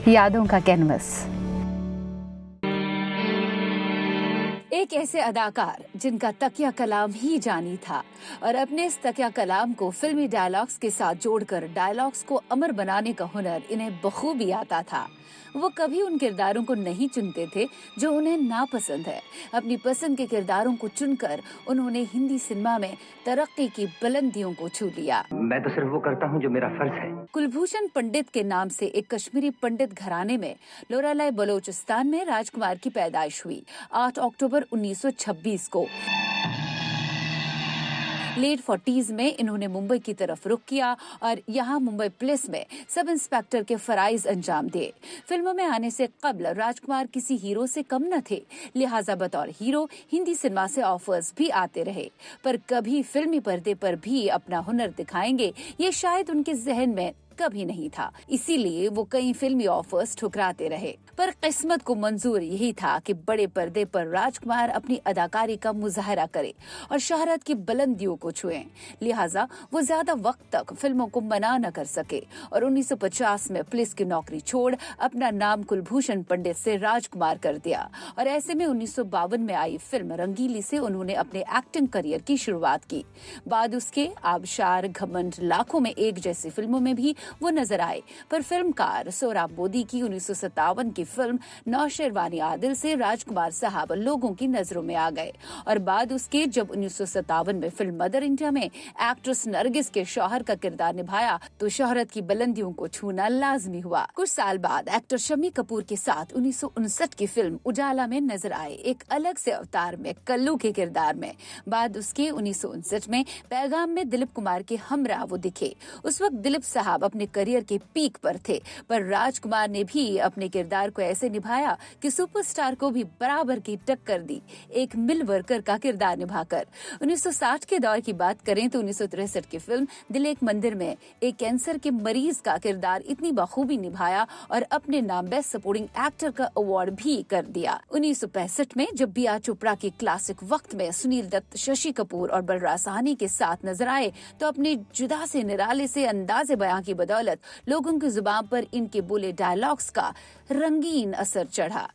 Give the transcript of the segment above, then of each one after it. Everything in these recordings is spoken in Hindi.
यादों का कैनवस। एक ऐसे अदाकार जिनका तकिया कलाम ही जानी था और अपने इस तकिया कलाम को फिल्मी डायलॉग्स के साथ जोड़कर डायलॉग्स को अमर बनाने का हुनर इन्हें बखूबी आता था। वो कभी उन किरदारों को नहीं चुनते थे जो उन्हें नापसंद है। अपनी पसंद के किरदारों को चुनकर उन्होंने हिंदी सिनेमा में तरक्की की बुलंदियों को छू लिया। मैं तो सिर्फ वो करता हूँ जो मेरा फर्ज है। कुलभूषण पंडित के नाम से एक कश्मीरी पंडित घराने में लोरालाई बलोचिस्तान में राजकुमार की पैदाइश हुई 8 अक्टूबर 1926 को। लेट 40s में इन्होंने मुंबई की तरफ रुख किया और यहाँ मुंबई पुलिस में सब इंस्पेक्टर के फराइज अंजाम दिए। फिल्मों में आने से कब्ल राजकुमार किसी हीरो से कम न थे, लिहाजा बतौर हीरो हिंदी सिनेमा से ऑफर्स भी आते रहे, पर कभी फिल्मी पर्दे पर भी अपना हुनर दिखाएंगे ये शायद उनके जहन में कभी नहीं था। इसीलिए वो कई फिल्मी ऑफर्स ठुकराते रहे, पर किस्मत को मंजूर यही था कि बड़े पर्दे पर राजकुमार अपनी अदाकारी का मुजाहरा करे और शोहरत की बुलंदियों को छुएं। लिहाजा वो ज्यादा वक्त तक फिल्मों को मना न कर सके और 1950 में पुलिस की नौकरी छोड़ अपना नाम कुलभूषण पंडित से राजकुमार कर दिया और ऐसे में 1952 में आई फिल्म रंगीली से उन्होंने अपने एक्टिंग करियर की शुरुआत की। बाद उसके आबशार, घमंड, लाखों में एक जैसी फिल्मों में भी वो नजर आए, पर फिल्मकार सोहराब मोदी की 1957 की फिल्म नौशेरवानी आदिल से राजकुमार साहब लोगों की नजरों में आ गए और बाद उसके जब 1957 में फिल्म मदर इंडिया में एक्ट्रेस नरगिस के शौहर का किरदार निभाया तो शोहरत की बुलंदियों को छूना लाजमी हुआ। कुछ साल बाद एक्टर शम्मी कपूर के साथ 1959 की फिल्म उजाला में नजर आए, एक अलग से अवतार में कल्लू के किरदार में। बाद उसके 1959 में पैगाम में दिलीप कुमार के हमरा वो दिखे। उस वक्त दिलीप साहब अपने करियर के पीक पर थे, पर राजकुमार ने भी अपने किरदार को ऐसे निभाया कि सुपरस्टार को भी बराबर की टक्कर दी, एक मिल वर्कर का किरदार निभाकर। 1960 के दौर की बात करें तो 1963 की फिल्म दिल एक मंदिर में एक कैंसर के मरीज का किरदार इतनी बखूबी निभाया और अपने नाम बेस्ट सपोर्टिंग एक्टर का अवार्ड भी कर दिया। 1965 में जब बी आर चोपड़ा की क्लासिक वक्त में सुनील दत्त, शशि कपूर और बलराज साहनी के साथ नजर आए तो अपने जुदा से निराले से अंदाजे बयां की बदौलत लोगों की जुबान पर इनके बोले डायलॉग्स का रंगीन असर चढ़ा।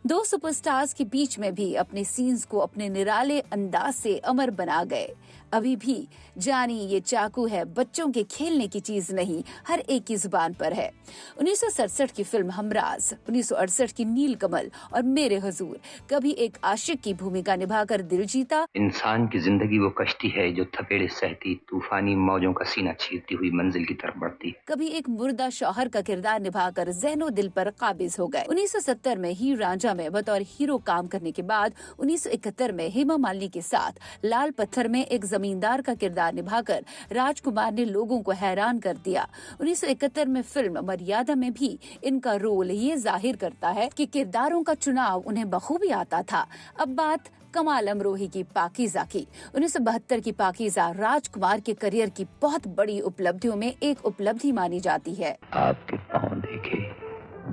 दो सुपरस्टार्स के बीच में भी अपने सीन्स को अपने निराले अंदाज से अमर बना गए। अभी भी जानी ये चाकू है बच्चों के खेलने की चीज नहीं, हर एक की जुबान पर है। 1967 की फिल्म हमराज, 1968 की नीलकमल और मेरे हुजूर कभी एक आशिक की भूमिका निभाकर दिल जीता। इंसान की जिंदगी वो कश्ती है जो थपेड़े सहती तूफानी मौजों का सीना चीरती हुई मंजिल की तरफ बढ़ती। कभी एक मुर्दा शौहर का किरदार निभाकर ज़हनो दिल पर काबिज हो गए। 1970 में ही रांझा में बतौर हीरो काम करने के बाद 1971 में हेमा मालिनी के साथ लाल पत्थर में एक जमींदार का किरदार निभाकर राजकुमार ने लोगों को हैरान कर दिया। 1971 में फिल्म मर्यादा में भी इनका रोल ये जाहिर करता है कि किरदारों का चुनाव उन्हें बखूबी आता था। अब बात कमाल अमरोही की पाकीज़ा की। 1972 की पाकीज़ा राजकुमार के करियर की बहुत बड़ी उपलब्धियों में एक उपलब्धि मानी जाती है। आपके पाँव देखे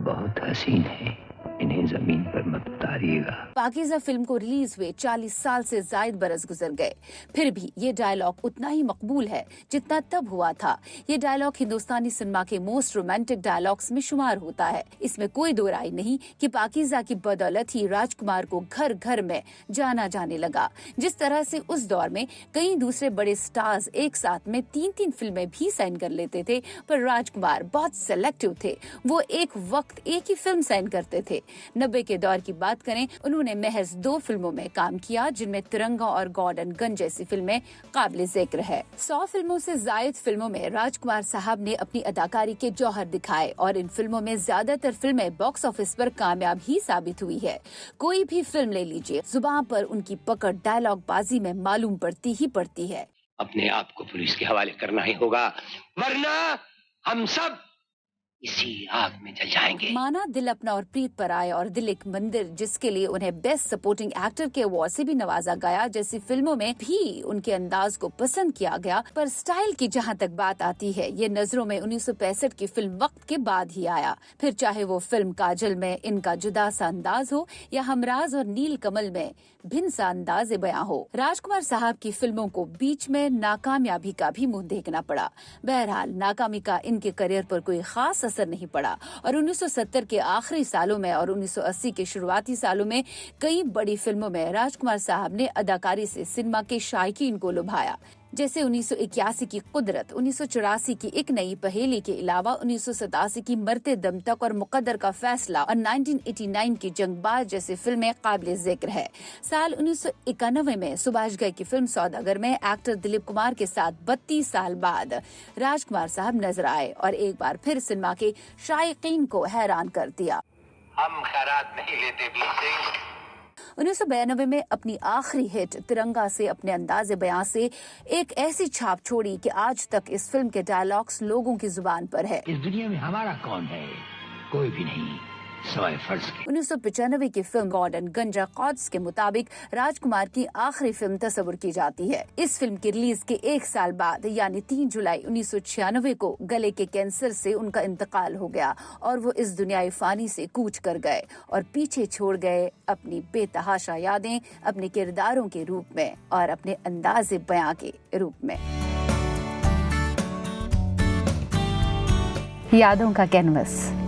बहुत हसीन है, इन्हें जमीन पर मत उतारिएगा। पाकीज़ा फिल्म को रिलीज हुए 40 साल से जायद बरस गुजर गए, फिर भी ये डायलॉग उतना ही मकबूल है जितना तब हुआ था। ये डायलॉग हिंदुस्तानी सिनेमा के मोस्ट रोमांटिक डायलॉग्स में शुमार होता है। इसमें कोई दो राय नहीं कि पाकीज़ा की बदौलत ही राजकुमार को घर घर में जाना जाने लगा। जिस तरह से उस दौर में कई दूसरे बड़े स्टार्स एक साथ में 3-3 फिल्में भी साइन कर लेते थे, पर राजकुमार बहुत सेलेक्टिव थे। वो एक वक्त एक ही फिल्म साइन करते थे। 90 के दौर की बात करें, उन्होंने महज 2 फिल्मों में काम किया जिनमें तिरंगा और गॉर्डन गन जैसी फिल्में काबिल जिक्र है। 100 फिल्मों से जायद फिल्मों में राजकुमार साहब ने अपनी अदाकारी के जौहर दिखाए और इन फिल्मों में ज्यादातर फिल्में बॉक्स ऑफिस पर कामयाब ही साबित हुई है। कोई भी फिल्म ले लीजिए, जुबान पर उनकी पकड़ डायलॉग बाजी में मालूम पड़ती ही पड़ती है। अपने आप को पुलिस के हवाले करना ही होगा, वरना हम सब इसी आग में जल जाएंगे। माना दिल अपना और प्रीत पर आए और दिल एक मंदिर, जिसके लिए उन्हें बेस्ट सपोर्टिंग एक्टर के अवार्ड से भी नवाजा गया, जैसी फिल्मों में भी उनके अंदाज को पसंद किया गया। पर स्टाइल की जहां तक बात आती है, ये नजरों में 1965 की फिल्म वक्त के बाद ही आया। फिर चाहे वो फिल्म काजल में इनका जुदा सा अंदाज हो या हमराज और नील कमल में भिन्न सा अंदाज बयां हो, राजकुमार साहब की फिल्मों को बीच में नाकामयाबी का भी मुंह देखना पड़ा। बहरहाल नाकामी का इनके करियर पर कोई खास असर नहीं पड़ा और 1970 के आखिरी सालों में और 1980 के शुरुआती सालों में कई बड़ी फिल्मों में राजकुमार साहब ने अदाकारी से सिनेमा के शायकीन को लुभाया, जैसे 1981 की कुदरत, 1984 की एक नई पहेली के अलावा 1987 की मरते दम तक और मुकद्दर का फैसला और 1989 की जंगबाज जैसी फिल्में काबिल जिक्र है। साल 1991 में सुभाष घई की फिल्म सौदागर में एक्टर दिलीप कुमार के साथ 32 साल बाद राजकुमार साहब नजर आए और एक बार फिर सिनेमा के शायकीन को हैरान कर दिया। हम खैरात नहीं लेते वीर सिंह। 1992 में अपनी आखिरी हिट तिरंगा से अपने अंदाजे बयां से एक ऐसी छाप छोड़ी कि आज तक इस फिल्म के डायलॉग्स लोगों की जुबान पर है। इस दुनिया में हमारा कौन है? कोई भी नहीं, सिवाय फर्ज के। 1995 की फिल्म गॉर्डन गंजा कॉड्स के मुताबिक राजकुमार की आखिरी फिल्म तस्वुर की जाती है। इस फिल्म की रिलीज के एक साल बाद यानी 3 जुलाई 1996 को गले के कैंसर से उनका इंतकाल हो गया और वो इस दुनियाई फानी से कूच कर गए और पीछे छोड़ गए अपनी बेतहाशा यादें अपने किरदारों के रूप में और अपने अंदाजे बयां के रूप में। यादों का कैनवस।